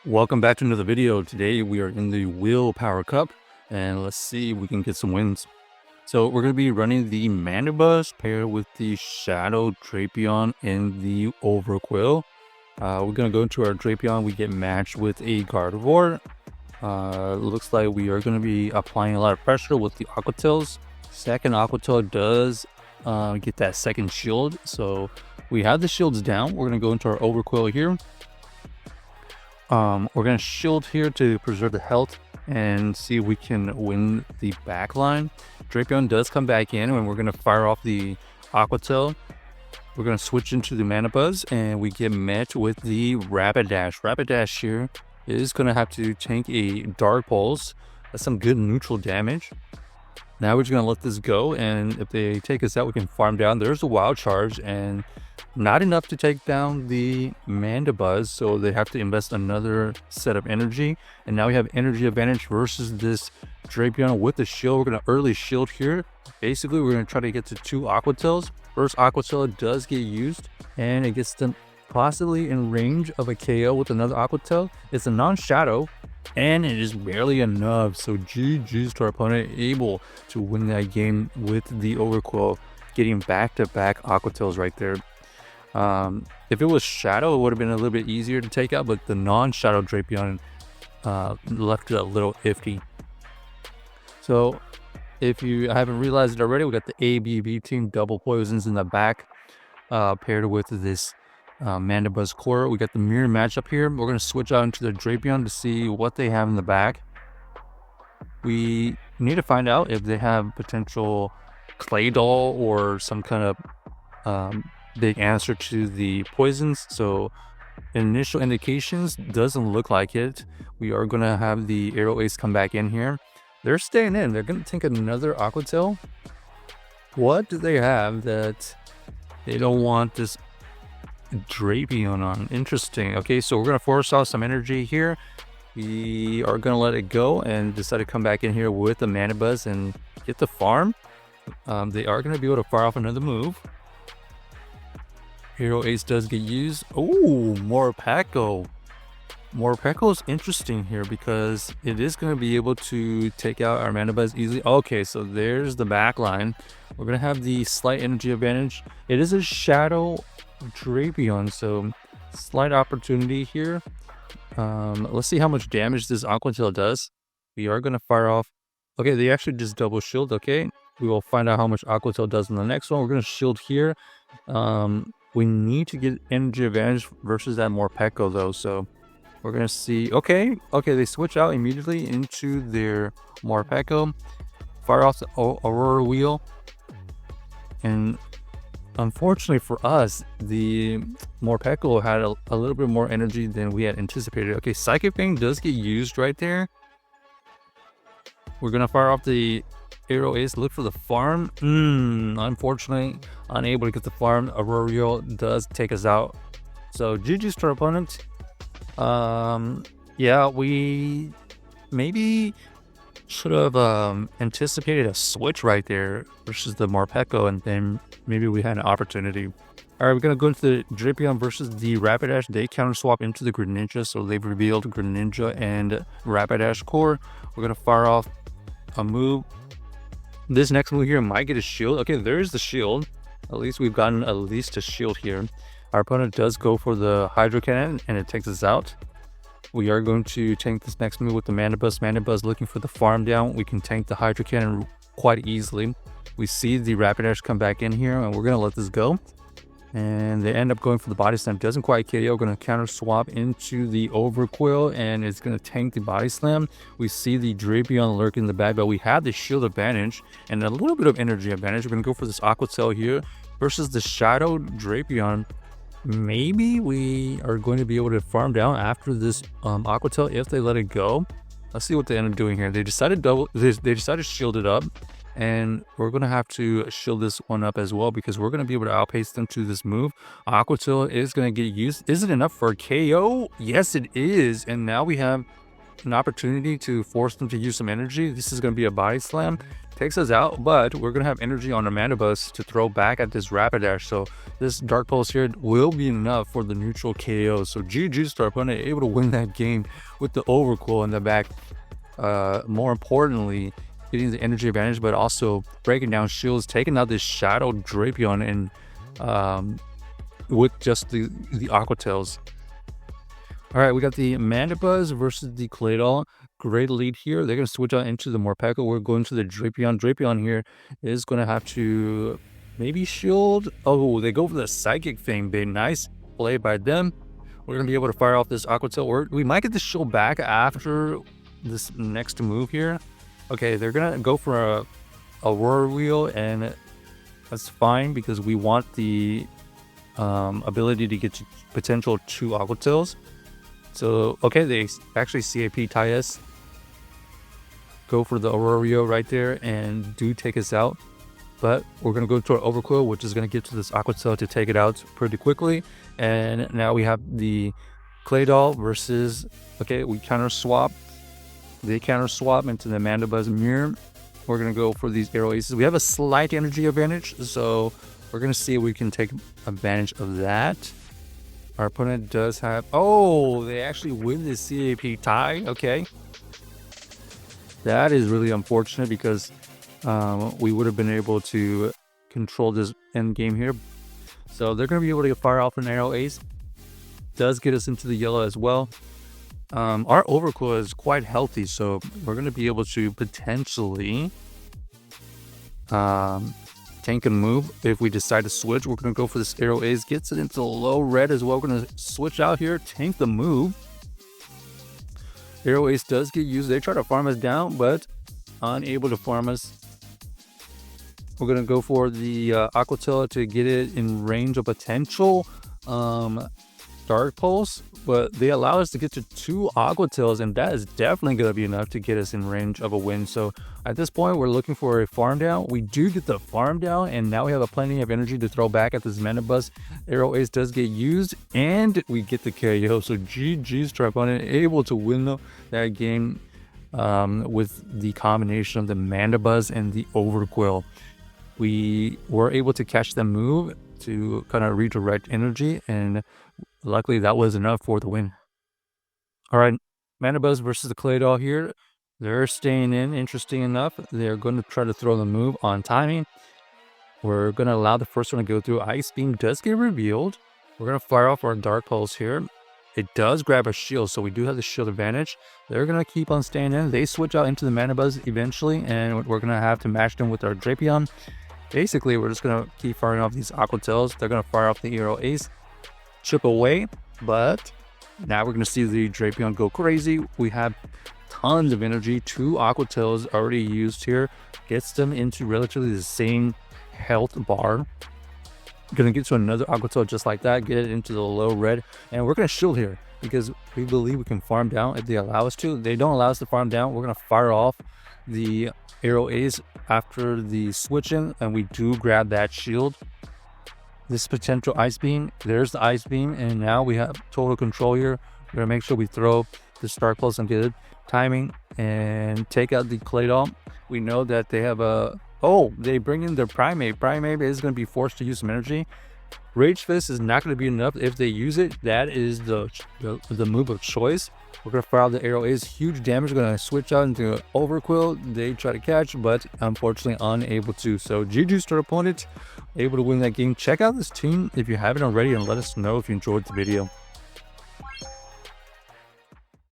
Welcome back to another video. Today we are in the Willpower Cup and let's see if we can get some wins. So we're going to be running the Mandibuzz paired with the Shadow Drapion and the Overqwil. We're going to go into our Drapion. We get matched with a Gardevoir. Looks like we are going to be applying a lot of pressure with the Aqua Tails. Second Aqua Tail does get that second shield. So we have the shields down. We're going to go into our Overqwil here. We're going to shield here to preserve the health and see if we can win the back line. Drapion does come back in and we're going to fire off the Aqua Tail. We're going to switch into the Mandibuzz and we get met with the Rapidash. Rapidash here is going to have to tank a Dark Pulse. That's some good neutral damage. Now we're just going to let this go, and if they take us out, we can farm down. There's a Wild Charge and not enough to take down the Mandibuzz, so they have to invest another set of energy. And now we have energy advantage versus this Drapion with the shield. We're going to early shield here. Basically, we're going to try to get to 2 Aqua Tails. First Aqua Tail does get used, and it gets them possibly in range of a KO with another Aqua Tail. It's a non-shadow, and it is barely enough. So GG's to our opponent, able to win that game with the Overqwil, getting back-to-back Aqua Tails right there. If it was Shadow, it would have been a little bit easier to take out, but the non-Shadow Drapion left it a little iffy. So if you haven't realized it already, we got the ABB team double poisons in the back, paired with this Mandibuzz core. We got the mirror matchup here. We're going to switch out into the Drapion to see what they have in the back. We need to find out if they have potential Clay Doll or some kind of big answer to the poisons. So initial indications doesn't look like it. We are going to have the Aero Ace come back in here. They're staying in. They're going to take another Aqua Tail. What do they have that they don't want this Drapion on? Interesting. Okay, so we're going to force out some energy here. We are going to let it go and decide to come back in here with the Mandibuzz and get the farm. They are going to be able to fire off another move. Hero Ace does get used. Oh, Morpeko. Morpeko is interesting here because it is going to be able to take out our Mandibuzz easily. Okay, so there's the back line. We're going to have the slight energy advantage. It is a Shadow Drapion, so slight opportunity here. Let's see how much damage this Aqua Tail does. We are going to fire off. Okay, they actually just double shield. Okay, we will find out how much Aqua Tail does in the next one. We're going to shield here. We need to get energy advantage versus that Morpeko though, so we're going to see. Okay, they switch out immediately into their Morpeko. Fire off the Aurora Wheel. And unfortunately for us, the Morpeko had a little bit more energy than we had anticipated. Okay, Psychic Fang does get used right there. We're going to fire off the Aero Ace, look for the farm. Unfortunately, unable to get the farm. Aurora does take us out. So GG's to our opponent. Yeah, we maybe should have anticipated a switch right there versus the Morpeko, and then maybe we had an opportunity. All right, we're going to go into the Drapion versus the Rapidash. They counter swap into the Greninja, so they've revealed Greninja and Rapidash core. We're going to fire off a move. This next move here might get a shield. Okay, there's the shield. At least we've gotten at least a shield here. Our opponent does go for the Hydro Cannon and it takes us out. We are going to tank this next move with the Mandibuzz. Mandibuzz looking for the farm down. We can tank the Hydro Cannon quite easily. We see the Rapidash come back in here and we're going to let this go. And they end up going for the Body Slam. Doesn't quite KO. We're going to counter swap into the Overqwil and it's going to tank the Body Slam. We see the Drapion lurking in the back, but we have the shield advantage and a little bit of energy advantage. We're going to go for this Aqua Tail here versus the Shadow Drapion. Maybe we are going to be able to farm down after this Aqua Tail if they let it go. Let's see what they end up doing here. They decided to shield it up. And we're going to have to shield this one up as well because we're going to be able to outpace them to this move. Aqua Tail is going to get used. Is it enough for a KO? Yes, it is. And now we have an opportunity to force them to use some energy. This is going to be a Body Slam. takes us out, but we're gonna have energy on the Mandibuzz to throw back at this Rapidash. So this Dark Pulse here will be enough for the neutral KO. So GG's to our opponent, able to win that game with the Overqwil in the back. More importantly, getting the energy advantage, but also breaking down shields, taking out this Shadow Drapion, and with just the Aqua Tails. All right, we got the Mandibuzz versus the Claydol. Great lead here. They're going to switch out into the Morpeko. We're going to the Drapion. Drapion here is going to have to maybe shield. Oh, they go for the Psychic thing. Big nice play by them. We're going to be able to fire off this Aqua Tail. Or we might get the shield back after this next move here. Okay, they're going to go for a Overqwil, and that's fine because we want the ability to get to potential 2 Aqua Tails. So, okay, they actually CAP tie us. Go for the Overqwil right there and do take us out. But we're going to go to our Overqwil, which is going to get to this Aqua Tail to take it out pretty quickly. And now we have the Claydol versus, okay, we counter swap. They counter swap into the Mandibuzz mirror. We're going to go for these Arrow Aces. We have a slight energy advantage, so we're going to see if we can take advantage of that. Our opponent does have... Oh, they actually win this CAP tie. Okay. That is really unfortunate because we would have been able to control this end game here. So they're going to be able to fire off an Arrow Ace. Does get us into the yellow as well. Our Overqwil is quite healthy, so we're going to be able to potentially... tank and move. If we decide to switch, we're going to go for this Arrow Ace. Gets it into low red as well. We're going to switch out here, tank the move. Arrow Ace does get used. They try to farm us down, but unable to farm us. We're going to go for the Aqua Tail to get it in range of potential Dark Pulse, but they allow us to get to 2 Aqua Tails, and that is definitely going to be enough to get us in range of a win. So at this point, we're looking for a farm down. We do get the farm down, and now we have plenty of energy to throw back at this Mandibuzz. Arrow Ace does get used, and we get the KO. So GG's to our opponent, able to win that game with the combination of the Mandibuzz and the Overqwil. We were able to catch the move to kind of redirect energy, and luckily that was enough for the win. All right, Mandibuzz versus the Claydol here. They're staying in. Interesting enough, they're going to try to throw the move on timing. We're going to allow the first one to go through. Ice Beam does get revealed. We're going to fire off our Dark Pulse here. It does grab a shield, so we do have the shield advantage. They're going to keep on staying in. They switch out into the Mandibuzz eventually, and we're going to have to match them with our Drapion. Basically, we're just going to keep firing off these Aqua Tails. They're going to fire off the Arrow Ace, chip away, but now we're going to see the Drapion go crazy. We have tons of energy. 2 Aqua Tails already used here. Gets them into relatively the same health bar. Going to get to another Aqua Tail just like that. Get it into the low red. And we're going to shield here because we believe we can farm down if they allow us to. They don't allow us to farm down. We're going to fire off the Arrow Ace after the switching, and we do grab that shield. This potential Ice Beam, there's the Ice Beam, and now we have total control here. We're gonna make sure we throw the Dark Pulse and good timing and take out the Claydol. We know that they have a... Oh, they bring in their Primate. Primate is going to be forced to use some energy. Rage Fist is not going to be enough if they use it. That is the move of choice. We're going to fire out the Arrow Ace. Huge damage. We're going to switch out into Overqwil. They try to catch, but unfortunately unable to. So GG's to our opponent, able to win that game. Check out this team if you haven't already, and let us know if you enjoyed the video.